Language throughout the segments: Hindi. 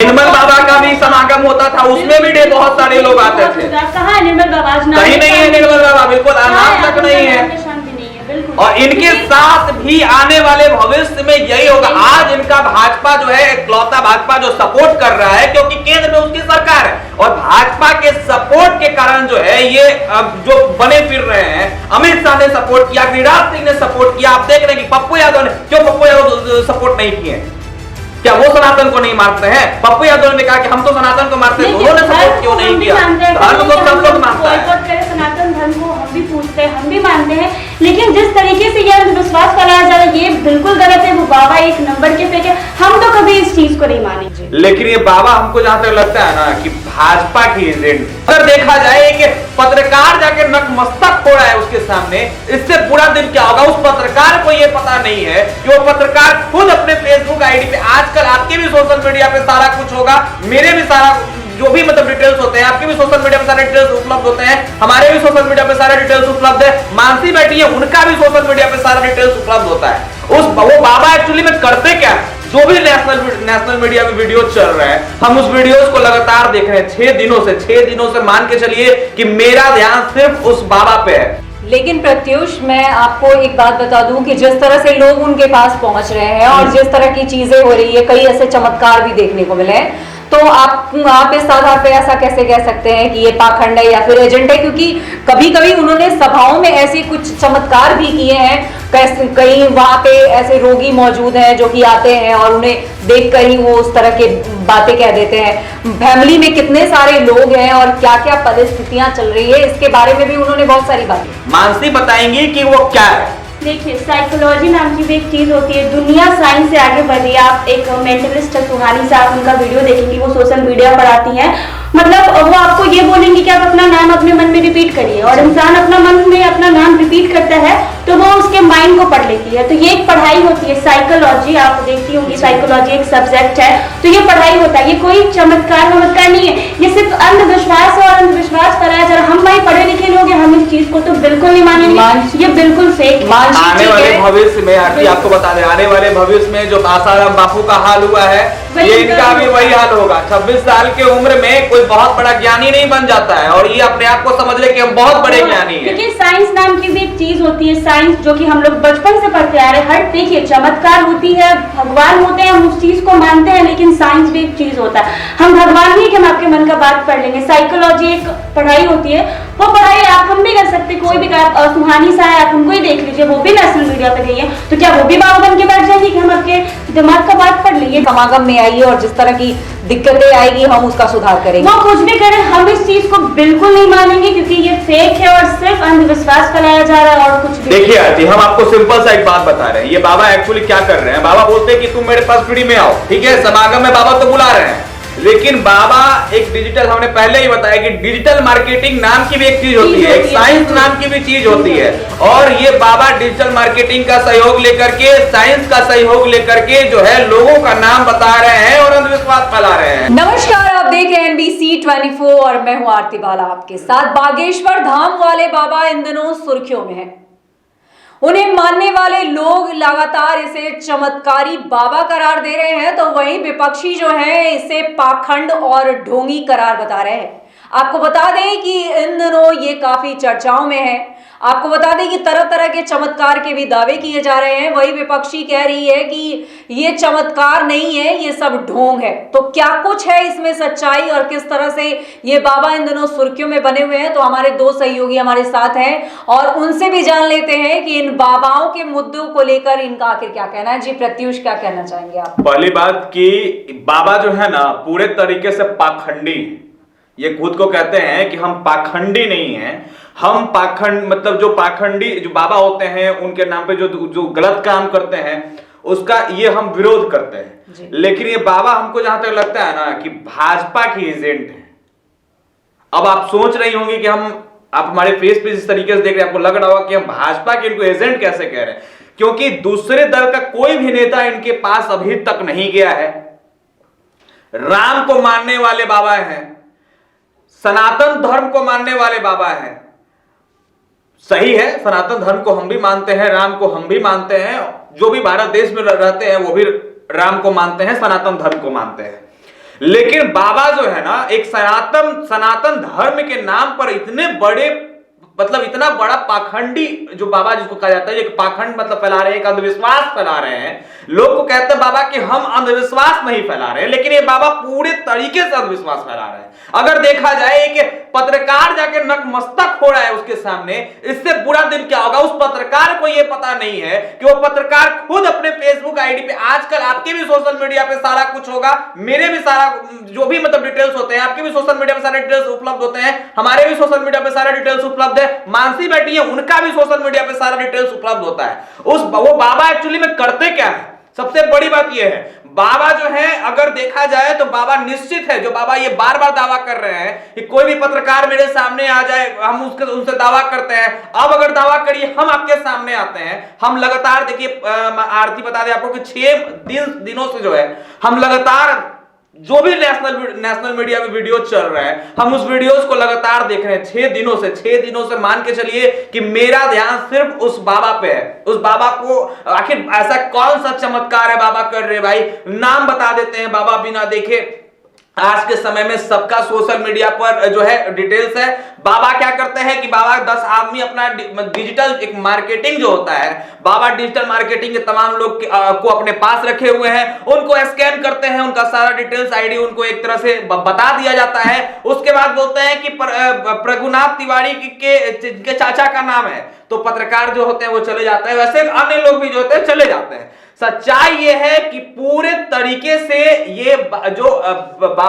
निर्मल बाबा का भी समागम होता था, उसमें भी बहुत सारे लोग आते थे। कहाँ है निर्मल बाबा? कहीं नहीं है निर्मल बाबा, बिल्कुल नाम तक नहीं है। और इनके साथ भी आने वाले भविष्य में यही होगा। आज इनका भाजपा जो है, इकलौता भाजपा जो सपोर्ट कर रहा है, क्योंकि केंद्र में उसकी सरकार है, और भाजपा के सपोर्ट के कारण जो है ये जो बने फिर रहे हैं। अमित शाह ने सपोर्ट किया, गिरिराज सिंह ने सपोर्ट किया। आप देख रहे हैं कि पप्पू यादव ने, क्यों पप्पू यादव सपोर्ट नहीं किए? क्या वो सनातन को नहीं मारते हैं? पप्पू यादव ने कहा कि हम तो सनातन को मारते हैं, उन्होंने सपोर्ट क्यों नहीं किया? धर्म को सब लोग मानता है। सनातन धर्म को हम भी पूछते हैं, हम भी मानते हैं, लेकिन जिस तरीके से यह विश्वास फैलाया जा रहा है ये बिल्कुल गलत है। वो बाबा एक नंबर के फेक है, हम तो कभी इस चीज को नहीं मानेंगे। लेकिन ये बाबा हमको जहां तक लगता है ना कि भाजपा की एजेंट, अगर देखा जाए कि पत्रकार जाके नतमस्तक हो रहा है उसके सामने, इससे बुरा दिन क्या होगा? उस पत्रकार को ये पता नहीं है कि वो पत्रकार खुद अपने फेसबुक आईडी पे, आजकल आपके भी सोशल मीडिया पे सारा कुछ होगा, मेरे भी सारा जो भी मतलब डिटेल्स होते हैं, आपके भी सोशल मीडिया पे सारे डिटेल्स उपलब्ध होते हैं, हमारे भी सोशल मीडिया पे सारे डिटेल्स उपलब्ध है, मानसी बैठी है उनका भी सोशल मीडिया पे सारा डिटेल्स उपलब्ध होता है। वो बाबा एक्चुअली में करते क्या? जो भी नेशनल मीडिया में वीडियो चल रहे हैं, हम उस वीडियोस को लगातार देख रहे हैं 6 दिनों से मान के चलिए कि मेरा ध्यान सिर्फ उस बाबा पे है। लेकिन प्रत्युष, मैं आपको एक बात बता दूं कि जिस तरह से लोग उनके पास पहुंच रहे हैं और जिस तरह की चीजें हो रही है, कई ऐसे चमत्कार भी देखने को मिले हैं, तो आप इस आधार पे ऐसा कैसे कह सकते हैं कि ये पाखंड है या फिर एजेंट है? क्योंकि कभी कभी उन्होंने सभाओं में ऐसे कुछ चमत्कार भी किए हैं। कई वहां पे ऐसे रोगी मौजूद हैं जो कि आते हैं और उन्हें देखकर ही वो उस तरह के बातें कह देते हैं। फैमिली में कितने सारे लोग हैं और क्या क्या परिस्थितियां चल रही है, इसके बारे में भी उन्होंने बहुत सारी बातें। मानसी बताएंगी कि वो क्या है। देखिए, साइकोलॉजी नाम की भी एक चीज होती है। दुनिया साइंस से आगे बढ़ी। आप एक मेंटलिस्ट सुहानी साहब, उनका वीडियो देखेंगे, वो सोशल मीडिया पर आती हैं। मतलब वो आपको ये बोलेंगे कि आप अपना नाम अपने मन में रिपीट करिए, और इंसान अपना मन में अपना नाम रिपीट करता है तो वो उसके माइंड को पढ़ लेती है। तो ये एक पढ़ाई होती है साइकोलॉजी, आप देखती होंगी साइकोलॉजी एक सब्जेक्ट है। तो ये पढ़ाई होता है, ये कोई चमत्कार नहीं है, ये सिर्फ अंधविश्वास और अंधविश्वास कराया जा रहा है। हम भाई पढ़े लिखे लोग हैं, हम इस चीज को तो बिल्कुल नहीं मानेंगे, ये बिल्कुल फेक। आने वाले भविष्य में आपको बता दें, आने वाले भविष्य में जो आसाराम बापू का हाल हुआ है, ये इनका भी वही हाल होगा। 26 साल की उम्र में कोई बहुत बड़ा ज्ञानी नहीं बन जाता है, और ये अपने आप को समझ ले कि हम बहुत बड़े ज्ञानी हैं। देखिए, साइंस नाम की भी एक चीज होती है, साइंस जो कि हम लोग बचपन से पढ़ते आ रहे हैं। हर देखिए, चमत्कार होती है, भगवान होते हैं, हम उस चीज को मानते हैं, लेकिन साइंस भी एक चीज होता है। हम भगवान नहीं कि हम आपके मन का बात पढ़ लेंगे। साइकोलॉजी एक पढ़ाई होती है, वो पढ़ाई आप हम भी कर सकते, कोई भी सुहानी सा है, आप उनको ही देख लीजिए, वो भी नेशनल मीडिया पे गई है, तो क्या वो भी बाबा बन के बैठ जाएगी कि हम आपके दिमाग का बात पढ़ लेंगे? समागम में आइए और जिस तरह की दिक्कतें आएगी हम उसका सुधार करेंगे। वो कुछ भी करें, हम इस चीज को बिल्कुल नहीं मानेंगे, क्योंकि ये फेक है और सिर्फ अंधविश्वास फैलाया जा रहा है और कुछ भी। देखिए आरती, हम आपको सिंपल सा एक बात बता रहे हैं। ये बाबा एक्चुअली क्या कर रहे हैं? बाबा बोलते हैं कि तुम मेरे पास फ्री में आओ, ठीक है, समागम में बाबा तो बुला रहे हैं, लेकिन बाबा एक डिजिटल, हमने पहले ही बताया कि डिजिटल मार्केटिंग नाम की भी एक चीज होती है, एक साइंस नाम की भी चीज होती है, और ये बाबा डिजिटल मार्केटिंग का सहयोग लेकर के, साइंस का सहयोग लेकर के जो है लोगों का नाम बता रहे हैं और अंधविश्वास फैला रहे हैं। नमस्कार, आप देख रहे हैं NBC 24 और मैं हूं आरती बाला आपके साथ। बागेश्वर धाम वाले बाबा इन दिनों सुर्खियों में हैं। उन्हें मानने वाले लोग लगातार इसे चमत्कारी बाबा करार दे रहे हैं, तो वहीं विपक्षी जो है इसे पाखंड और ढोंगी करार बता रहे हैं। आपको बता दें कि इन दिनों ये काफी चर्चाओं में है। आपको बता दें कि तरह तरह के चमत्कार के भी दावे किए जा रहे हैं। वही विपक्षी कह रही है कि ये चमत्कार नहीं है, ये सब ढोंग है। तो क्या कुछ है इसमें सच्चाई और किस तरह से ये बाबा इन दिनों सुर्खियों में बने हुए हैं, तो हमारे दो सहयोगी हमारे साथ हैं और उनसे भी जान लेते हैं कि इन बाबाओं के मुद्दों को लेकर इनका आखिर क्या कहना है। जी प्रत्युष, क्या कहना चाहेंगे आप? पहली बात कि बाबा जो है ना पूरे तरीके से पाखंडी, ये खुद को कहते हैं कि हम पाखंडी नहीं हैं, हम पाखंड मतलब जो पाखंडी जो बाबा होते हैं उनके नाम पे जो गलत काम करते हैं उसका ये हम विरोध करते हैं। लेकिन ये बाबा हमको जहां तक लगता है ना कि भाजपा की एजेंट है। अब आप सोच रही होंगी कि आप हमारे फेस पे इस तरीके से देख रहे हैं, आपको लग रहा होगा कि हम भाजपा के इनको एजेंट कैसे कह रहे हैं, क्योंकि दूसरे दल का कोई भी नेता इनके पास अभी तक नहीं गया है। राम को मानने वाले बाबा हैं, सनातन धर्म को मानने वाले बाबा हैं। सही है, सनातन धर्म को हम भी मानते हैं, राम को हम भी मानते हैं, जो भी भारत देश में रहते हैं वो भी राम को मानते हैं, सनातन धर्म को मानते हैं। लेकिन बाबा जो है ना, एक सनातन धर्म के नाम पर इतने बड़े, मतलब इतना बड़ा पाखंडी जो बाबा जिसको कहा जाता है, एक पाखंड मतलब फैला रहे हैं, एक अंधविश्वास फैला रहे हैं। लोग को कहते हैं बाबा कि हम अंधविश्वास नहीं फैला रहे हैं, लेकिन ये बाबा पूरे तरीके से अंधविश्वास फैला रहे हैं। अगर देखा जाए कि पत्रकार जाके नतमस्तक हो रहा है उसके सामने, इससे बुरा दिन क्या होगा? उस पत्रकार को यह पता नहीं है कि वो पत्रकार खुद अपने फेसबुक आईडी पे, आजकल आपके भी सोशल मीडिया पे सारा कुछ होगा, मेरे भी सारा जो भी मतलब डिटेल्स होते हैं, आपके भी सोशल मीडिया पे सारे डिटेल्स उपलब्ध होते हैं, हमारे भी सोशल मीडिया पे सारे डिटेल्स उपलब्ध है, मानसी बैठी है उनका भी सोशल मीडिया पे सारा डिटेल्स उपलब्ध होता है। वो बाबा एक्चुअली में करते क्या है? सबसे बड़ी बात यह है, बाबा जो है अगर देखा जाए तो बाबा निश्चित है, जो बाबा ये बार बार दावा कर रहे हैं कि कोई भी पत्रकार मेरे सामने आ जाए, हम उनसे दावा करते हैं। अब अगर दावा करिए, हम आपके सामने आते हैं, हम लगातार देखिए, आरती बता दें आपको कि 6 दिनों से जो है हम लगातार जो भी नेशनल मीडिया में वीडियो चल रहा है, हम उस वीडियोस को लगातार देख रहे हैं 6 दिनों से मान के चलिए कि मेरा ध्यान सिर्फ उस बाबा पे है। उस बाबा को आखिर ऐसा कौन सा चमत्कार है बाबा कर रहे भाई? नाम बता देते हैं बाबा बिना देखे। आज के समय में सबका सोशल मीडिया पर जो है डिटेल्स है। बाबा क्या करते हैं कि बाबा 10 आदमी अपना डिजिटल एक मार्केटिंग जो होता है, बाबा डिजिटल मार्केटिंग के तमाम लोग को अपने पास रखे हुए हैं, उनको स्कैन करते हैं, उनका सारा डिटेल्स आईडी उनको एक तरह से बता दिया जाता है। उसके बाद बोलते हैं कि प्रघुनाथ तिवारी के चाचा का नाम है, तो पत्रकार जो होते हैं वो चले जाते हैं, वैसे अन्य लोग भी जो होते हैं चले जाते हैं। सच्चाई ये है कि पूरे तरीके से ये जो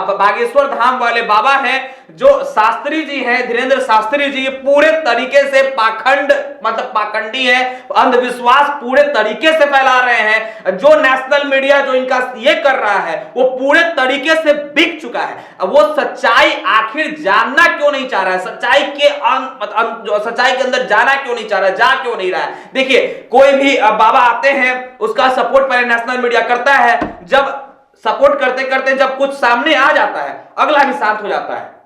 बागेश्वर धाम वाले बाबा हैं, जो शास्त्री जी हैं, धीरेन्द्र शास्त्री जी, पूरे तरीके से पाखंड मतलब पाखंडी है, अंधविश्वास पूरे तरीके से फैला रहे हैं। जो नेशनल मीडिया जो इनका ये कर रहा है वो पूरे तरीके से बिक चुका है। अब वो सच्चाई आखिर जानना क्यों नहीं चाह रहा है? सच्चाई के अंदर जाना क्यों नहीं चाह रहा है? जा क्यों नहीं रहा है? देखिए, कोई भी बाबा आते हैं, उसका सपोर्ट पहले नेशनल मीडिया करता है, जब सपोर्ट करते करते जब कुछ सामने आ जाता है, अगला ही शांत हो जाता है।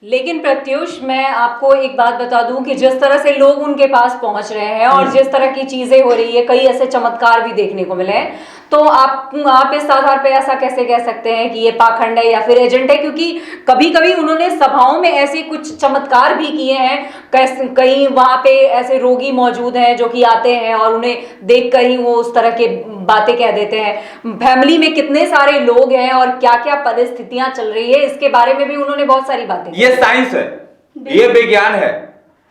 लेकिन प्रत्युष, मैं आपको एक बात बता दूं कि जिस तरह से लोग उनके पास पहुंच रहे हैं और जिस तरह की चीजें हो रही है, कई ऐसे चमत्कार भी देखने को मिले हैं, तो आप इस आधार पे ऐसा कैसे कह सकते हैं कि ये पाखंड है या फिर एजेंट है? क्योंकि कभी कभी उन्होंने सभाओं में ऐसे कुछ चमत्कार भी किए हैं। कहीं वहां पे ऐसे रोगी मौजूद हैं जो कि आते हैं और उन्हें देखकर ही वो उस तरह के बातें कह देते हैं। फैमिली में कितने सारे लोग हैं और क्या क्या परिस्थितियां चल रही है, इसके बारे में भी उन्होंने बहुत सारी बातें। ये साइंस है, ये विज्ञान है।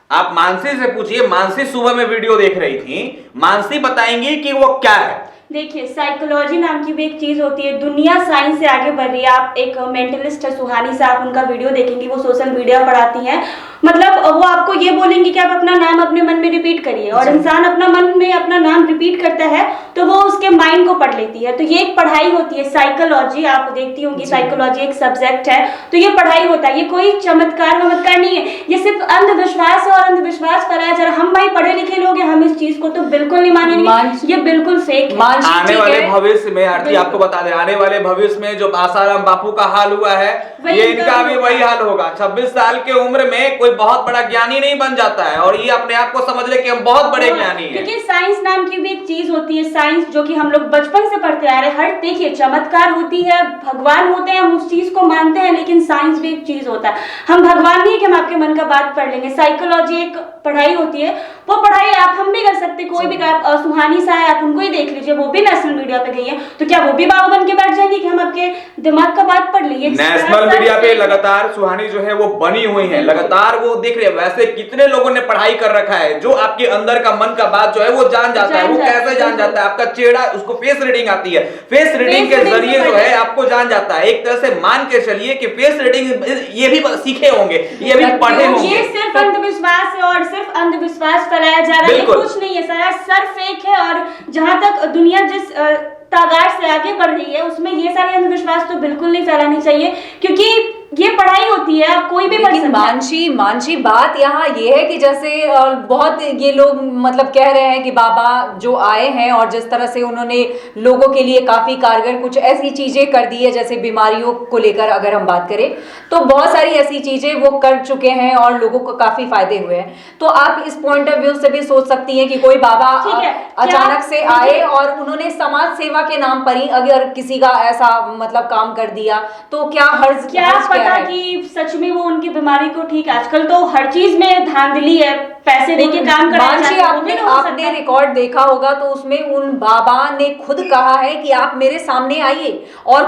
आप मानसी से पूछिए, मानसी सुबह में वीडियो देख रही थी, मानसी बताएंगी कि वो क्या है। देखिए, साइकोलॉजी नाम की भी एक चीज होती है, दुनिया साइंस से आगे बढ़ रही है। आप एक मेंटलिस्ट है सुहानी साहब, उनका वीडियो देखेंगे, वो सोशल मीडिया पर आती हैं। मतलब वो आपको ये बोलेंगे कि आप अपना नाम अपने मन में रिपीट करिए, और इंसान अपना मन में अपना नाम रिपीट करता है तो वो उसके माइंड को पढ़ लेती है। तो ये एक पढ़ाई होती है साइकोलॉजी, आप देखती होंगी साइकोलॉजी एक सब्जेक्ट है, तो ये पढ़ाई होता है। ये कोई चमत्कार नहीं है, ये सिर्फ अंधविश्वास है और अंधविश्वास फैलाया जा रहा है। हम भाई पढ़े लिखे लोग हैं, हम इस चीज को तो बिल्कुल नहीं मानेंगे, ये बिल्कुल फेक है। आने वाले भविष्य में, आरती आपको बता दें, आने वाले भविष्य में जो आसाराम बापू का हाल हुआ है, ये इनका भी वही हाल होगा। 26 साल की उम्र में कोई बहुत बड़ा ज्ञानी नहीं बन जाता है और ये अपने आप को समझ ले कि हम बहुत बड़े ज्ञानी हैं। क्योंकि साइंस नाम की भी एक चीज होती है, साइंस जो कि हम लोग बचपन से पढ़ते आ रहे हैं। हर देखिए, चमत्कार होती है, भगवान होते हैं, हम उस चीज को मानते हैं, लेकिन साइंस भी एक चीज होता है। हम भगवान नहीं है कि हम आपके मन का बात पढ़ लेंगे। साइकोलॉजी एक पढ़ाई होती है, वो पढ़ाई हम भी कर सकते, कोई भी सुहानी सा है, आप उनको ही देख लीजिए, वो भी नेशनल मीडिया पे गई है, तो क्या वो भी बाबा बन के बैठ जाएंगे कि हम आपके दिमाग का बात पढ़ लिए? नेशनल मीडिया पे लगातार सुहानी जो है वो बनी हुई है, लगातार वो देख रहे हैं। वैसे कितने लोगों ने पढ़ाई कर रखा है, जो आपके अंदर का मन का बात जो है वो जान जाता है। वो कैसे जान जाता है? आपका चेहरा, उसको फेस रीडिंग आती है, फेस रीडिंग के जरिए जो है आपको जान जाता है। एक तरह से मान के चलिए कि फेस रीडिंग ये भी सीखे होंगे, ये भी पढ़े होंगे। ये सिर्फ अंधविश्वास है और सिर्फ अंधविश्वास फैलाया जा रहा है, कुछ नहीं है, सारा सर फेक है। और जहां तक दुनिया जिस तादाद से आगे बढ़ रही है, उसमें ये सारे अंधविश्वास तो बिल्कुल नहीं फैलानी चाहिए, क्योंकि ये पढ़ाई होती है, आप कोई भी पढ़ लेकिन सकता है। मानसी बात यहाँ ये है कि जैसे बहुत ये लोग मतलब कह रहे हैं कि बाबा जो आए हैं और जिस तरह से उन्होंने लोगों के लिए काफी कारगर कुछ ऐसी चीजें कर दी है, जैसे बीमारियों को लेकर अगर हम बात करें तो बहुत सारी ऐसी चीजें वो कर चुके हैं और लोगों को काफी फायदे हुए हैं। तो आप इस पॉइंट ऑफ व्यू से भी सोच सकती हैं कि कोई बाबा ठीक है, अचानक से क्या- आए और उन्होंने समाज सेवा के नाम पर ही अगर किसी का ऐसा मतलब काम कर दिया तो क्या हर्ज क्या पता है? कि सच में वो उनकी बीमारी को ठीक, आजकल तो हर चीज में धांधली है, पैसे देके काम कराया मानसी, जाता है, वो भी तो हो सकता आपने है। रिकॉर्ड देखा होगा तो उसमें उन बाबा ने खुद कहा है कि आप मेरे सामने आइए, और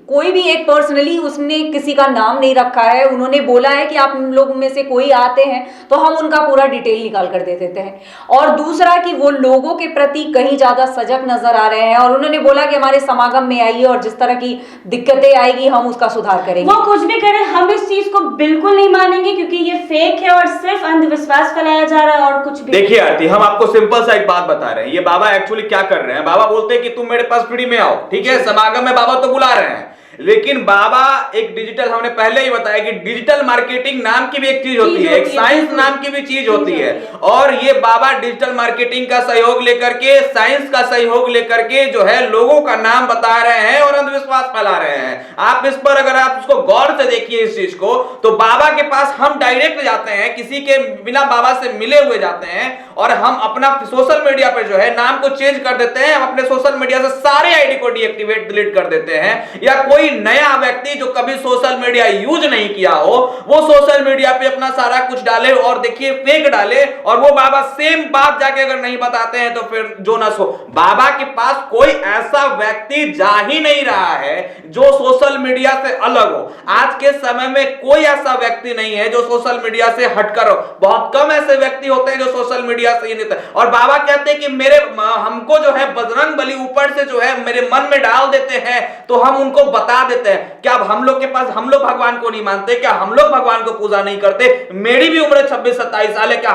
कोई भी एक पर्सनली उसने किसी का नाम नहीं रखा है, उन्होंने बोला है कि आप लोग में से कोई आते हैं तो हम उनका पूरा डिटेल निकाल कर दे देते हैं। और दूसरा कि वो लोगों के प्रति कहीं ज्यादा सजग नजर आ रहे हैं और उन्होंने बोला कि हमारे समागम में आइए और जिस तरह की दिक्कतें आएगी हम उसका सुधार करेंगे। वो कुछ भी करे, हम इस चीज को बिल्कुल नहीं मानेंगे क्योंकि ये फेक है और सिर्फ अंधविश्वास फैलाया जा रहा है और कुछ भी। देखिए आरती, हम आपको सिंपल सा एक बात बता रहे हैं, ये बाबा एक्चुअली क्या कर रहे हैं। बाबा बोलते हैं कि तुम मेरे पास फ्री में आओ, ठीक है, समागम में बाबा तो बुला रहे हैं, लेकिन बाबा एक डिजिटल, हमने पहले ही बताया कि डिजिटल मार्केटिंग नाम की भी एक चीज होती है, एक साइंस नाम की भी चीज होती है, और ये बाबा डिजिटल मार्केटिंग का सहयोग लेकर के, साइंस का सहयोग लेकर के जो है लोगों का नाम बता रहे हैं और अंधविश्वास फैला रहे हैं। आप इस पर अगर आप उसको गौर से देखिए इस चीज को, तो बाबा के पास हम डायरेक्ट जाते हैं, किसी के बिना बाबा से मिले हुए जाते हैं और हम अपना सोशल मीडिया पे जो है नाम को चेंज कर देते हैं, हम अपने सोशल मीडिया से सारे आईडी को डीएक्टिवेट डिलीट कर देते हैं, या कोई नया व्यक्ति जो कभी सोशल मीडिया यूज नहीं किया हो वो सोशल मीडिया पे अपना सारा कुछ डाले और देखिए फेक डाले, और वो बाबा सेम बात जाके अगर नहीं बताते हैं तो फिर जो न सो। बाबा के पास कोई ऐसा व्यक्ति जा ही नहीं रहा है जो सोशल मीडिया से अलग हो। आज के समय में कोई ऐसा व्यक्ति नहीं है जो सोशल मीडिया से हटकर हो, बहुत कम ऐसे व्यक्ति होते हैं जो सोशल मीडिया से ही नहीं। और बाबा कहते हैं कि मेरे हमको जो है बजरंग बली ऊपर से जो है मेरे मन में डाल देते हैं तो हम उनको बता देते हैं। क्या हम लोग के पास, हम लोग भगवान को नहीं मानते, क्या हम लोग भगवान को पूजा नहीं करते? मेरी भी उम्र 26-27 साल है, क्या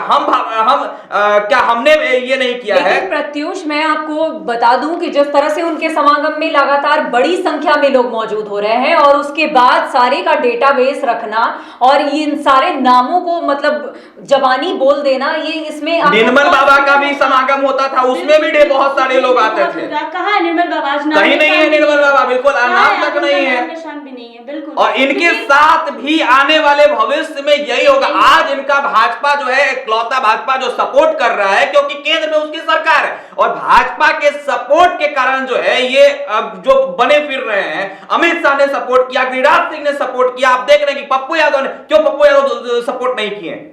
क्या हमने ये नहीं किया है? प्रत्युष, मैं आपको बता दूं कि जिस तरह से उनके समागम में लगातार बड़ी संख्या में लोग मौजूद हो रहे हैं और उसके बाद सारे का डेटाबेस रखना और इन सारे नामों को मतलब जबानी बोल देना, ये इसमें निर्मल बाबा का भी समागम होता था, उसमें भी बहुत सारे लोग आते थे। कहाँ है निर्मल बाबा? कहीं नहीं है निर्मल बाबा, बिल्कुल नाम तक नहीं है, निशान भी नहीं है, बिल्कुल। और इनके साथ भी आने वाले भविष्य में यही होगा। आज इनका भाजपा जो है, इकलौता भाजपा जो सपोर्ट कर रहा है, क्योंकि केंद्र में उसकी सरकार है, और भाजपा के सपोर्ट के कारण जो है ये जो बने फिर रहे हैं। अमित शाह ने सपोर्ट किया, गिरिराज सिंह ने सपोर्ट किया, आप देख रहे हैं कि पप्पू यादव ने, क्यों पप्पू यादव सपोर्ट नहीं किए?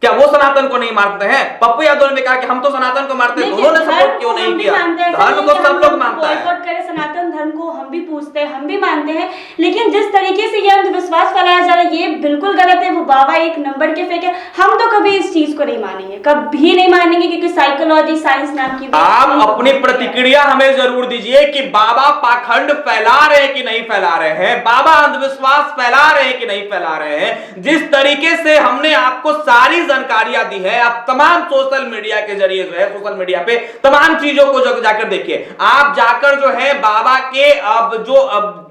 क्या वो सनातन को नहीं मारते हैं? पप्पू यादव ने कहा कि हम तो सनातन को मारते हैं, उन्होंने सपोर्ट क्यों नहीं किया? धर्म को सब लोग मानता है, बॉयकॉट करे सनातन धर्म को, हम भी पूछते हैं, हम भी मानते हैं, लेकिन जिस तरीके से ये अंधविश्वास फैलाया जा रहा है ये बिल्कुल गलत है। वो बाबा एक नंबर के फेक है, हम तो कभी इस चीज को नहीं मानेंगे, कभी नहीं मानेंगे, क्योंकि साइकोलॉजी साइंस नाम की आप अपनी प्रतिक्रिया हमें जरूर दीजिए कि बाबा पाखंड फैला रहे हैं कि नहीं फैला रहे हैं, बाबा अंधविश्वास फैला रहे हैं कि नहीं फैला रहे हैं। जिस तरीके से हमने आपको सारी जानकारियां दी है, आप तमाम सोशल मीडिया के जरिए जो है, सोशल मीडिया पे तमाम चीजों को जाकर देखिए। आप जाकर जो है बाबा के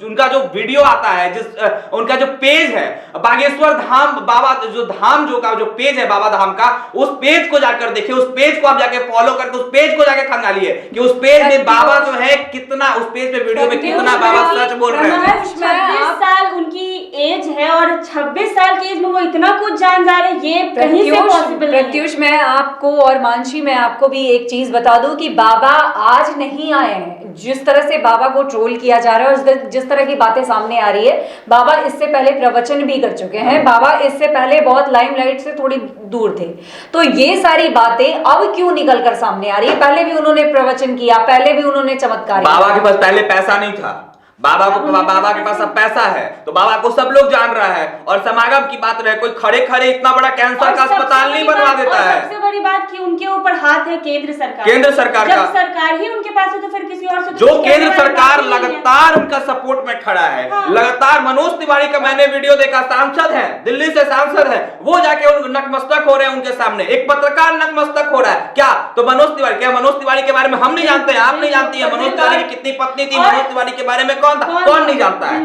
उनका जो वीडियो आता है, जिस उनका जो पेज है बागेश्वर धाम बाबा जो धाम जो का जो पेज है बाबा धाम का, उस पेज को जाकर देखिए, उस पेज को आप जाके फॉलो करके उस पेज को जाके खंगालिए कि उस पेज में बाबा जो है कितना, उस पेज पे वीडियो में कितना बाबा सच बोल रहे हैं। 26 साल उनकी एज है और 26 साल की एज में वो इतना कुछ जान जा रहे हैं, ये कहीं से पॉसिबल नहीं है। प्रत्युष, मैं आपको और मानसी मैं आपको भी एक चीज बता दूं कि बाबा आज नहीं आए हैं। जिस तरह से बाबा को ट्रोल किया जा रहा है और जिस तरह की बातें सामने आ रही है, बाबा इससे पहले प्रवचन भी कर चुके हैं, बाबा इससे पहले बहुत लाइमलाइट से थोड़ी दूर थे, तो ये सारी बातें अब क्यों निकल कर सामने आ रही है? पहले भी उन्होंने प्रवचन किया, पहले भी उन्होंने चमत्कार किया। बाबा के पास पहले पैसा नहीं था, बाबा के पास अब पैसा है, तो बाबा को सब लोग जान रहा है। और समागम की बात रहे, कोई खड़े खड़े इतना बड़ा कैंसर का अस्पताल नहीं बनवा देता है। सबसे बड़ी बात कि उनके ऊपर हाथ है केंद्र सरकार का। जब सरकार ही उनके पास है तो फिर किसी और से जो केंद्र सरकार लगातार उनका सपोर्ट में खड़ा है, लगातार। मनोज तिवारी का मैंने वीडियो देखा, सांसद है, दिल्ली से सांसद है, वो जाके नतमस्तक हो रहे हैं उनके सामने, एक पत्रकार नतमस्तक हो रहा है। क्या तो मनोज तिवारी, क्या मनोज तिवारी के बारे में हम नहीं जानते हैं, आप नहीं जानती है मनोज तिवारी की कितनी पत्नी थी, मनोज तिवारी के बारे में कौन नहीं जानता है?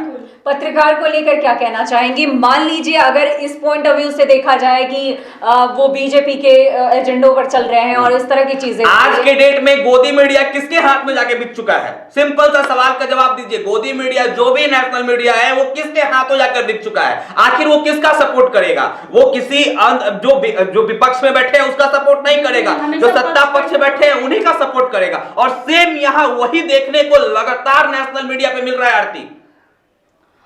पत्रकार को लेकर क्या कहना चाहेंगे? मान लीजिए अगर इस पॉइंट ऑफ व्यू से देखा जाए कि वो बीजेपी के एजेंडों पर चल रहे हैं और इस तरह की चीजें, आज के डेट में गोदी मीडिया किसके हाथ में जाके बिक चुका है? सिंपल सा सवाल का जवाब दीजिए। गोदी मीडिया, जो भी नेशनल मीडिया है, वो किसके हाथों जाकर बिक चुका है? आखिर वो किसका सपोर्ट करेगा? वो किसी जो विपक्ष में बैठे हैं उसका सपोर्ट नहीं करेगा, जो सत्ता पक्ष में बैठे हैं उन्हीं का सपोर्ट करेगा। और सेम यहां वही देखने को लगातार नेशनल मीडिया पे मिल रहा है आरती।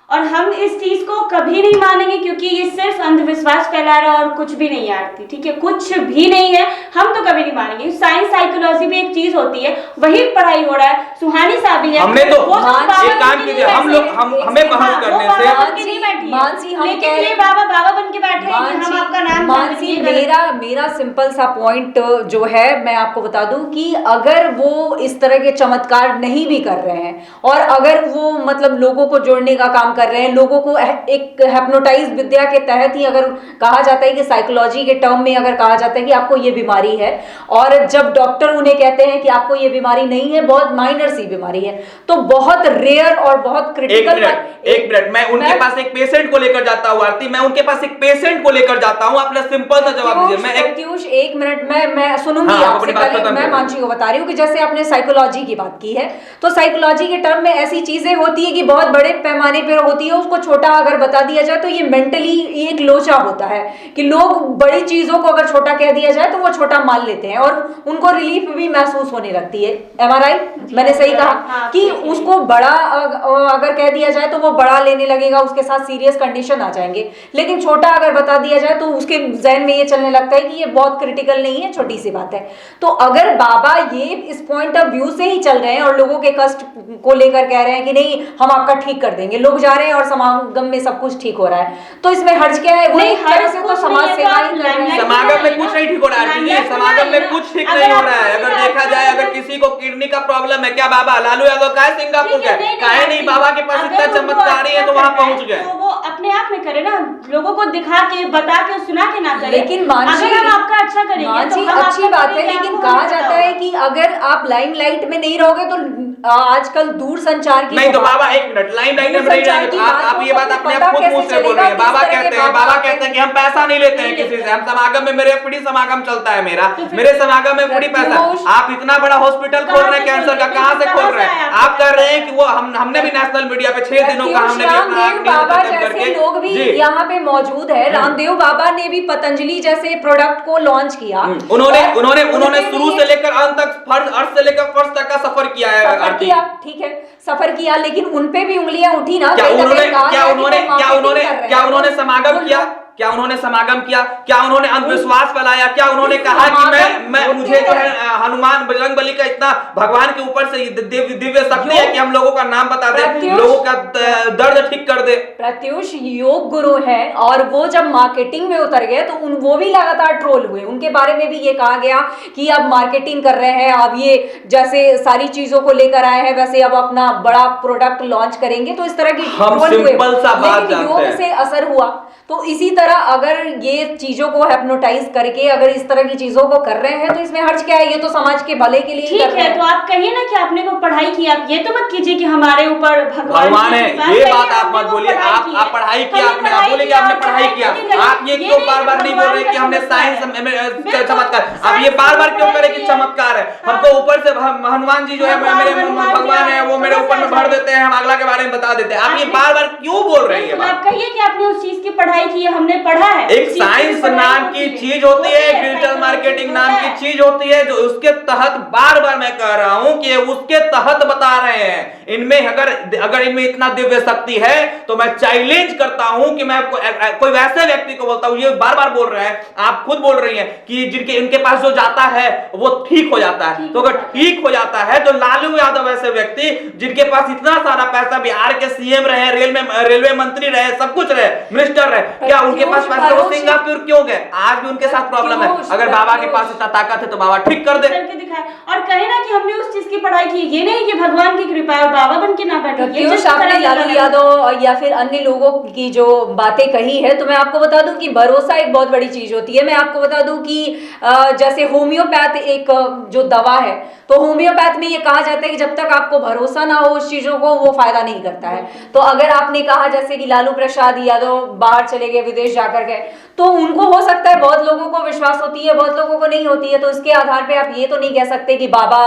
और हम इस चीज को कभी नहीं मानेंगे, क्योंकि ये सिर्फ अंधविश्वास फैला रहा है और कुछ भी नहीं है आरती, ठीक है? कुछ भी नहीं है, हम तो कभी नहीं मानेंगे। साइंस साइकोलॉजी भी एक चीज होती है, वही पढ़ाई हो रहा है। सुहानी साहब भी है, हमने तो वो एक काम कीजिए, हम लोग हमें बहस करने से मानसी, हम लेकिन ये बाबा बन के बैठे हैं कि हम आपका नाम मानसी, मेरा सिंपल सा पॉइंट जो है मैं आपको बता दूं कि अगर वो इस तरह के चमत्कार नहीं भी कर रहे हैं और अगर वो मतलब लोगों को जोड़ने का काम कर रहे हैं, लोगों को एक हिप्नोटाइज विद्या के तहत ही अगर कहा जाता है कि साइकोलॉजी के टर्म में अगर कहा जाता है कि आपको ये बीमारी है, और जब डॉक्टर उन्हें कहते हैं कि आपको ये बीमारी नहीं है, बहुत माइनर सी बीमारी है, तो बहुत रेयर और बहुत क्रिटिकल। एक मिनट, मैं उनके पास एक पेशेंट को लेकर जाता हूं आरती, मैं उनके पास एक पेशेंट को लेकर जाता हूं, अपना सिंपल सा जवाब दीजिए। एक मिनट मैं सुनूंगी आपसे, पहले मैं मानसी को बता रही हूँ कि जैसे आपने साइकोलॉजी की बात की है, तो साइकोलॉजी के टर्म में ऐसी चीजें होती है कि बहुत बड़े पैमाने पर होती है, उसको छोटा अगर बता दिया जाए तो ये मेंटली एक लोचा होता है कि लोग बड़ी चीजों को अगर छोटा कह दिया जाए तो वो छोटा मान लेते हैं और उनको रिलीफ भी महसूस होने लगती है। एम आर आई मैंने सही कहा कि उसको बड़ा अगर कह दिया जाए तो वो बड़ा लेने लगेगा, उसके साथ सीरियस कंडीशन आ जाएंगे, लेकिन छोटा अगर बता दिया जाए तो उसके जहन में ये चलने लगता है कि ये बहुत क्रिटिकल नहीं है, छोटी सी बात है। तो अगर बाबा ये इस पॉइंट ऑफ व्यू से ही चल रहे हैं और लोगों के कष्ट को लेकर कह रहे हैं कि नहीं हम आपका ठीक कर देंगे, लोग जा रहे हैं और समागम में सब कुछ ठीक हो रहा है, तो इसमें हर्ज क्या है? वो एक तरह से तो समाज सेवा ही कर रहे हैं। समागम में कुछ नहीं ठीक हो रहा है, समागम में कुछ ठीक नहीं हो रहा है। अगर देखा जाए, अगर किसी को किडनी का प्रॉब्लम है, क्या बाबा लालू यादव का है सिंगापुर का? काहे नहीं बाबा के पास इतना चमत्कारी है तो वहां पहुंच गए। तो वो अपने आप में करे ना, लोगों को दिखा के बता के सुना के ना करे। लेकिन मानसी, अगर हम आपका अच्छा करेंगे मानसी अच्छी बात है, लेकिन कहा जाता है कि अगर आप लाइमलाइट में नहीं रहोगे तो आजकल दूर संचार की नहीं, तो बाबा एक मिनट, लाइमलाइट में नहीं रहेंगे, आप ये बात अपने आप खुद मुंह से बोल रहे हैं। बाबा कहते हैं कि हम पैसा नहीं लेते हैं किसी से, हम समागम में, मेरे फ्री समागम चलता है मेरे समागम में फ्री पैसा। आप इतना बड़ा हॉस्पिटल खोल रहे हैं कैंसर का, कहां से खोल रहे हैं? आप कर रहे हैं कि वो हमने भी नेशनल मीडिया पे 6 दिनों का हमने भी बाबा जैसे लोग भी यहाँ पे मौजूद है। रामदेव बाबा ने भी पतंजलि जैसे प्रोडक्ट को लॉन्च किया। उन्होंने शुरू से लेकर अंत तक, अर्थ से लेकर फर्श तक का सफर किया है। ठीक है, सफर किया, लेकिन उनपे भी उंगलियां उठी ना। क्या उन्होंने समागम किया? क्या उन्होंने समागम किया? क्या उन्होंने अंधविश्वास फैलाया? क्या उन्होंने कहा कि मैं मुझे जो है हनुमान बजरंगबली का इतना भगवान के ऊपर से दिव्य शक्ति है कि हम लोगों का नाम बता दे, लोगों का दर्द ठीक कर दे? प्रत्युष योग गुरु है और वो जब मार्केटिंग में उतर गए तो वो भी लगातार ट्रोल हुए। उनके बारे में भी ये कहा गया कि अब मार्केटिंग कर रहे हैं, अब ये जैसे सारी चीजों को लेकर आए हैं वैसे अब अपना बड़ा प्रोडक्ट लॉन्च करेंगे, तो इस तरह की योग से असर हुआ। तो इसी तरह अगर ये चीजों को हिप्नोटाइज करके अगर इस तरह की चीजों को कर रहे हैं तो इसमें हर्ज क्या है? ये तो समाज के भले के लिए ठीक है। तो आप कहिए ना कि आपने को पढ़ाई की, आप ये तो मत कीजिए कि हमारे ऊपर भगवान है, ये बात आप मत बोलिए। आप पढ़ाई किया, आपने आप बोले कि आपने पढ़ाई किया, आप ये क्यों बार नहीं बोल रहे कि हमने साइंस चमत्कार? आप ये बार क्यों करें कि चमत्कार है? हमको ऊपर से हनुमान जी जो है मेरे भगवान है, वो मेरे ऊपर में भर देते हैं, हम अगला के बारे में बता देते हैं। आप ये बार क्यों बोल रहे हैं? आप कहिए कि आपने उस चीज की पढ़ाई की है, हमने पढ़ा है। एक साइंस नाम की चीज होती है, एक डिजिटल मार्केटिंग नाम की चीज होती है, जो उसके तहत बार मैं कह रहा हूं कि उसके तहत बता रहे हैं। इनमें अगर इनमें इतना दिव्य शक्ति है तो मैं चैलेंज करता हूं कि मैं कोई वैसे व्यक्ति को बोलता हूं, ये बार बोल रहे हैं, आप खुद बोल रही हैं कि इनके पास जो जाता है वो ठीक हो जाता है। तो अगर ठीक हो जाता है तो लालू यादव ऐसे व्यक्ति जिनके पास इतना सारा पैसा, बिहार के सीएम रहे, रेलवे मंत्री रहे, सब कुछ रहे, मिनिस्टर रहे हैं। क्या उनके पास पैसा, वो सिंगापुर क्यों गए? आज भी उनके साथ प्रॉब्लम है। अगर बाबा के पास इतना ताकत है तो बाबा ठीक कर दे, करके दिखाए। और कहे ना कि हमने उस चीज की पढ़ाई की, ये नहीं कि भगवान की कृपा है बाबा बन के ना बैठे। प्रत्युष, आपने लालू यादव या फिर अन्य लोगों की जो बातें कही है, तो मैं आपको बता दूं कि भरोसा एक बहुत बड़ी चीज होती है। मैं आपको बता दूं कि जैसे होम्योपैथ एक जो दवा है, तो होम्योपैथ में ये कहा जाता है कि जब तक आपको भरोसा ना हो उस चीजों को, वो फायदा नहीं करता है। तो अगर आपने कहा जैसे कि लालू प्रसाद यादव बाहर चले गए, विदेश जाकर गए, तो उनको हो सकता है, बहुत लोगों को विश्वास होती है, बहुत लोगों को नहीं होती है। तो उसके आधार पे आप ये तो नहीं कह सकते कि बाबा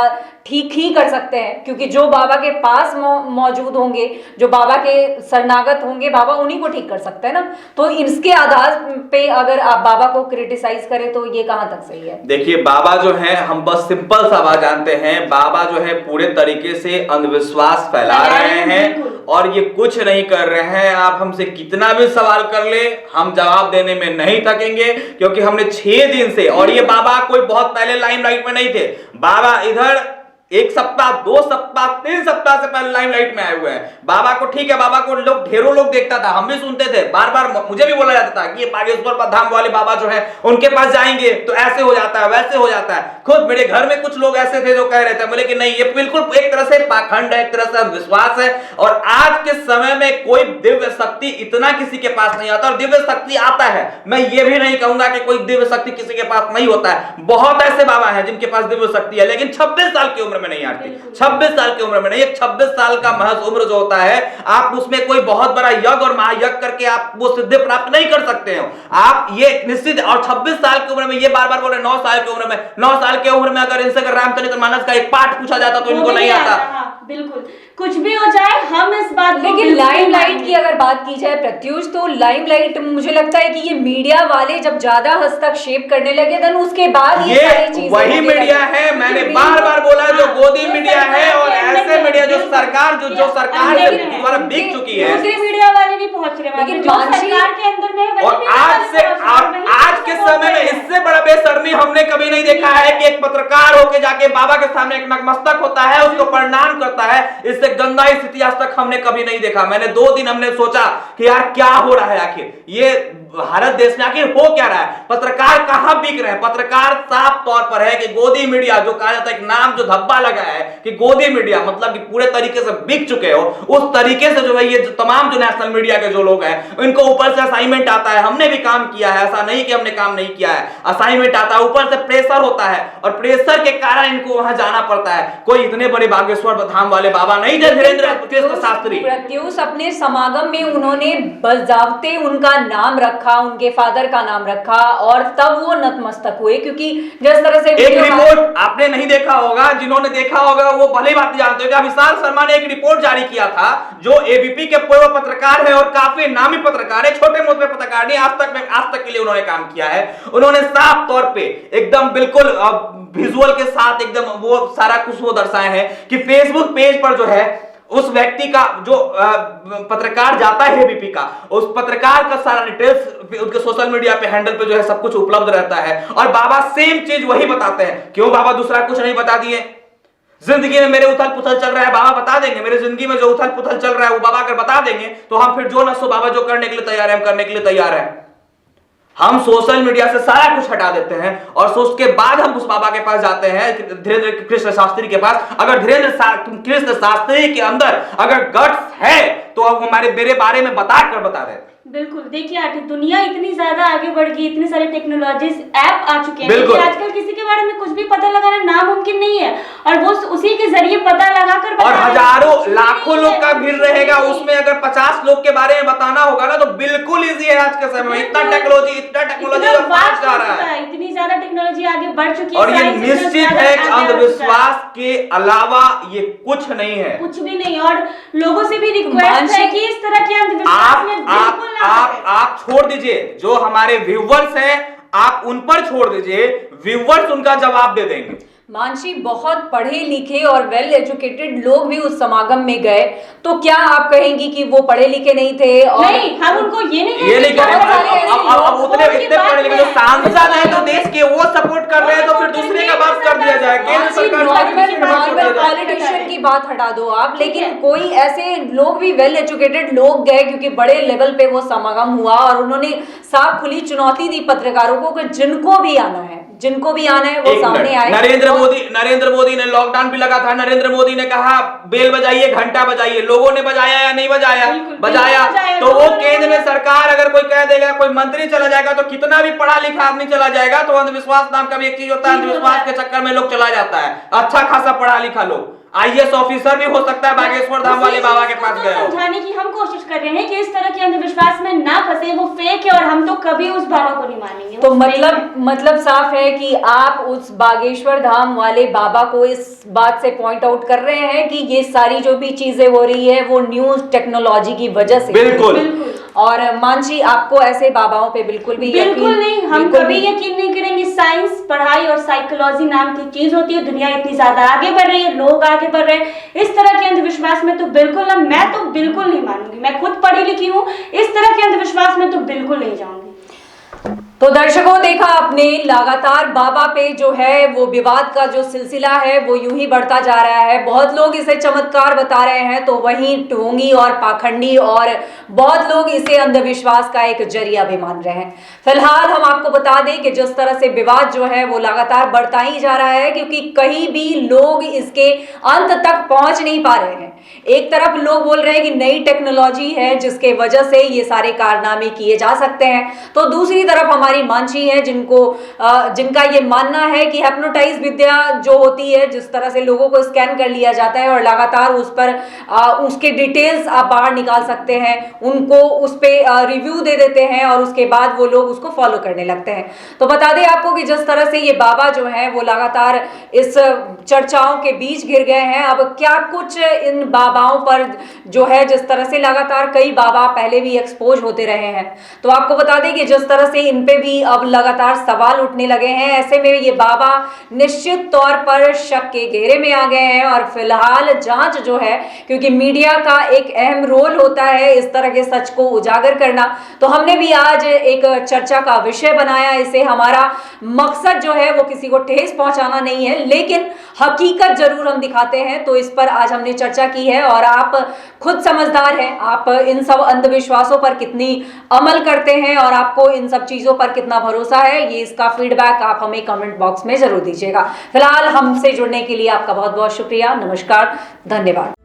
ठीक ही कर सकते हैं, क्योंकि जो बाबा के पास मौजूद होंगे, जो बाबा के शरणागत होंगे, बाबा उन्हीं को ठीक कर सकते हैं ना। तो इसके आधार पे अगर आप बाबा को क्रिटिसाइज करें तो ये कहां तक सही है? देखिए, बाबा जो है, हम बस सिंपल सा बात जानते हैं, बाबा जो है पूरे तरीके से अंधविश्वास फैला रहे हैं और ये कुछ नहीं कर रहे हैं। आप हमसे कितना भी सवाल कर ले, हम जवाब देने में नहीं थकेंगे, क्योंकि हमने 6 दिन से, और ये बाबा कोई बहुत पहले लाइमलाइट में नहीं थे, बाबा इधर 1 सप्ताह, 2 सप्ताह, 3 सप्ताह से पहले लाइमलाइट में आए हुए हैं। बाबा को ठीक है, बाबा को लोग, ढेरों लोग देखता था, हम भी सुनते थे, बार बार मुझे भी बोला जाता था कि ये बागेश्वर धाम वाले बाबा जो है उनके पास जाएंगे तो ऐसे हो जाता है, वैसे हो जाता है। खुद मेरे घर में कुछ लोग ऐसे थे जो कह रहे थे, बोले कि नहीं, ये बिल्कुल एक तरह से पाखंड है, एक तरह से विश्वास है। और आज के समय में कोई दिव्य शक्ति इतना किसी के पास नहीं आता, और दिव्य शक्ति आता है, मैं ये भी नहीं कहूंगा कि कोई दिव्य शक्ति किसी के पास नहीं होता है। बहुत ऐसे बाबा हैं जिनके पास दिव्य शक्ति है, लेकिन 26 साल की उम्र में नहीं आती। 26 साल की उम्र में नहीं, 26 साल का महज उम्र जो होता है, आप उसमें कोई बहुत बड़ा यज्ञ और महायज्ञ करके आप वो सिद्धि प्राप्त नहीं कर सकते हो। आप ये निश्चित, और 26 साल की उम्र में, ये बार बार बोल रहे 9 साल की उम्र में, 9 साल की उम्र में अगर इनसे रामचरितमानस का एक पाठ पूछा जाता तो इनको नहीं आता। बिल्कुल, कुछ भी हो जाए हम इस बात को, लेकिन लाइमलाइट की अगर बात की जाए प्रत्युष, तो लाइमलाइट मुझे लगता है कि ये मीडिया वाले जब ज्यादा हस्तक्षेप करने लगे, देन उसके बाद ये सारी चीजें वही मीडिया है, मैंने बार बार बोला, जो गोदी मीडिया है और ऐसे मीडिया जो सरकार सरकार से द्वारा बिक चुकी है, दूसरे मीडिया वाले भी पहुंच रहे हैं, लेकिन जो सरकार के अंदर में है। और आज के समय में इससे बड़ा बेशर्मी हमने कभी नहीं देखा है कि एक पत्रकार होके जाके बाबा के सामने एक नतमस्तक होता है, उसको प्रणाम करता है। इससे गंदा स्थिति आज तक हमने कभी नहीं देखा। मैंने 2 दिन हमने सोचा कि यार क्या हो रहा है, आखिर ये भारत देश में आखिर हो क्या रहा है, पत्रकार कहां बिक रहे हैं। पत्रकार साफ तौर पर है कि गोदी मीडिया, जो कहा जाता है, एक नाम जो धब्बा लगा है कि गोदी मीडिया, मतलब कि पूरे तरीके से बिक चुके हो। उस तरीके से जो है ये तमाम जो नेशनल मीडिया के जो लोग हैं, इनको ऊपर से असाइनमेंट आता है। हमने भी काम किया है, ऐसा नहीं कि हमने काम नहीं किया है। असाइनमेंट आता है, ऊपर से प्रेशर होता है, और प्रेशर के कारण इनको वहां जाना पड़ता है। कोई इतने बड़े बागेश्वर धाम वाले बाबा नहीं थे धीरेन्द्र कृष्ण शास्त्री। प्रत्युष, अपने समागम में उन्होंने बजावते उनका नाम रखा, उनके फादर का नाम रखा, और तब वो नतमस्तक हुए। क्योंकि जिस तरह से एक रिपोर्ट आपने नहीं देखा होगा, जिन्होंने देखा होगा वो भले बात जानते हो कि विशाल शर्मा ने एक रिपोर्ट जारी किया था, जो एबीपी के पूर्व पत्रकार है और काफी नामी पत्रकार है, छोटे मोटे पत्रकार नहीं, आज तक के लिए उन्होंने काम किया है। उन्होंने साफ तौर पे एकदम बिल्कुल विजुअल के साथ एकदम वो सारा कुछ वो दर्शाए हैं कि फेसबुक पेज पर जो है उस व्यक्ति का, जो पत्रकार जाता है एबीपी का, उस पत्रकार का सारा डिटेल्स उनके सोशल मीडिया पे हैंडल पे जो है सब कुछ उपलब्ध रहता है, और बाबा सेम चीज वही बताते हैं। क्यों बाबा दूसरा कुछ नहीं बता दिए? जिंदगी में मेरे उथल पुथल चल रहा है, बाबा बता देंगे। मेरे जिंदगी में जो उथल पुथल चल रहा है वो बाबा अगर बता देंगे तो हम फिर जो न सो बाबा जो करने के लिए तैयार है, हम करने के लिए तैयार है। हम सोशल मीडिया से सारा कुछ हटा देते हैं और सोच के बाद हम उस बाबा के पास जाते हैं, धीरेन्द्र कृष्ण शास्त्री के पास। अगर धीरेन्द्र कृष्ण शास्त्री के अंदर अगर गट्स है तो अब हमारे मेरे बारे में बता दे। बिल्कुल, देखिए आंटी, दुनिया इतनी ज्यादा आगे बढ़ गई, इतने सारे टेक्नोलॉजीज ऐप आ चुके हैं कि आजकल किसी के बारे में कुछ भी पता लगाना नामुमकिन नहीं है, और वो उसी के जरिए पता लगाकर, और हजारों लाखों लोग का भीड़ रहेगा उसमें। अगर 50 लोग के बारे में बताना होगा ना तो बिल्कुल इजी है आज के समय में। इतना टेक्नोलॉजी फास्ट जा रहा है, इतनी ज्यादा टेक्नोलॉजी आगे बढ़ चुकी है, और ये निश्चित है कि अंधविश्वास के अलावा ये कुछ नहीं है, कुछ भी नहीं। और लोगों से भी रिक्वेस्ट है कि इस तरह के अंधविश्वास में बिल्कुल आप छोड़ दीजिए। जो हमारे व्यूवर्स हैं आप उन पर छोड़ दीजिए, व्यूवर्स उनका जवाब दे देंगे। मानसी, बहुत पढ़े लिखे और वेल एजुकेटेड लोग भी उस समागम में गए, तो क्या आप कहेंगी कि वो पढ़े लिखे नहीं थे? और नहीं, हम उनको ये नहीं ये नहीं कहेंगे। करेंगे। अब उतने इतने पढ़े लिखे जो सांसद हैं तो देश के, वो सपोर्ट कर रहे हैं, तो फिर दूसरे का बात कर दिया जाए। केंद्र सरकार नॉर्मल पॉलिटिशियन की बात हटा दो आप, लेकिन कोई ऐसे लोग भी वेल एजुकेटेड लोग गए, क्योंकि बड़े लेवल पे वो समागम हुआ और उन्होंने साफ खुली चुनौती दी पत्रकारों को कि जिनको भी आना है वो सामने आए। नरेंद्र मोदी ने, लॉकडाउन भी लगा था, नरेंद्र मोदी ने कहा बेल बजाइए, घंटा बजाइए, लोगों ने बजाया या नहीं बजाया? बजाया। तो वो केंद्र में सरकार अगर कोई कह देगा, कोई मंत्री चला जाएगा, तो कितना भी पढ़ा लिखा आदमी चला जाएगा, तो अंधविश्वास नाम का भी एक चीज होता है, अंधविश्वास के चक्कर में लोग चला जाता है। अच्छा खासा पढ़ा लिखा लोग, आईएएस ऑफिसर भी हो सकता है, बागेश्वर धाम वाले बाबा के पास गए। समझाने की हम कोशिश कर रहे हैं कि इस तरह के अंधविश्वास में ना फंसे, वो फेक है और हम तो कभी उस बाबा को नहीं मानेंगे। तो मतलब साफ है कि आप उस बागेश्वर धाम वाले बाबा को इस बात से पॉइंट आउट कर रहे हैं कि ये सारी जो भी चीजें हो रही है वो न्यूज टेक्नोलॉजी की वजह से। बिल्कुल। और मानसी, आपको ऐसे बाबाओं पे बिल्कुल नहीं, हम कभी यकीन नहीं करेंगे। साइंस, पढ़ाई और साइकोलॉजी नाम की चीज होती है। दुनिया इतनी ज्यादा आगे बढ़ रही है, लोग आगे बढ़ रहे हैं, इस तरह के अंधविश्वास में तो बिल्कुल ना, मैं तो बिल्कुल नहीं मानूंगी। मैं खुद पढ़ी लिखी हूँ, इस तरह के अंधविश्वास में तो बिल्कुल नहीं जाऊंगी। तो दर्शकों, देखा आपने, लगातार बाबा पे जो है वो विवाद का जो सिलसिला है वो यूं ही बढ़ता जा रहा है। बहुत लोग इसे चमत्कार बता रहे हैं, तो वहीं ढोंगी और पाखंडी और बहुत लोग इसे अंधविश्वास का एक जरिया भी मान रहे हैं। फिलहाल हम आपको बता दें कि जिस तरह से विवाद जो है वो लगातार बढ़ता ही जा रहा है, क्योंकि कहीं भी लोग इसके अंत तक पहुंच नहीं पा रहे हैं। एक तरफ लोग बोल रहे हैं कि नई टेक्नोलॉजी है जिसके वजह से ये सारे कारनामे किए जा सकते हैं, तो दूसरी तरफ हमारी मानसी है जिनका ये मानना है कि हिप्नोटाइज विद्या जो होती है, जिस तरह से लोगों को स्कैन कर लिया जाता है और लगातार उस पर उसके डिटेल्स आप बाहर निकाल सकते हैं, उनको उस पर रिव्यू दे देते हैं और उसके बाद वो लोग उसको फॉलो करने लगते हैं। तो बता दें आपको कि जिस तरह से ये बाबा जो है वो लगातार इस चर्चाओं के बीच घिर गए हैं। अब क्या कुछ इन बाबाओं पर जो है, जिस तरह से लगातार कई बाबा पहले भी एक्सपोज होते रहे हैं, तो आपको बता दें कि जिस तरह से इन पे भी अब लगातार सवाल उठने लगे हैं, ऐसे में ये बाबा निश्चित तौर पर शक के घेरे में आ गए हैं। और फिलहाल जांच जो है, क्योंकि मीडिया का एक अहम रोल होता है इस तरह के सच को उजागर करना, तो हमने भी आज एक चर्चा का विषय बनाया इसे। हमारा मकसद जो है वो किसी को ठेस पहुंचाना नहीं है, लेकिन हकीकत जरूर हम दिखाते हैं। तो इस पर आज हमने चर्चा की है और आप खुद समझदार हैं, आप इन सब अंधविश्वासों पर कितनी अमल करते हैं और आपको इन सब चीजों पर कितना भरोसा है, ये इसका फीडबैक आप हमें कमेंट बॉक्स में जरूर दीजिएगा। फिलहाल हमसे जुड़ने के लिए आपका बहुत बहुत शुक्रिया। नमस्कार, धन्यवाद।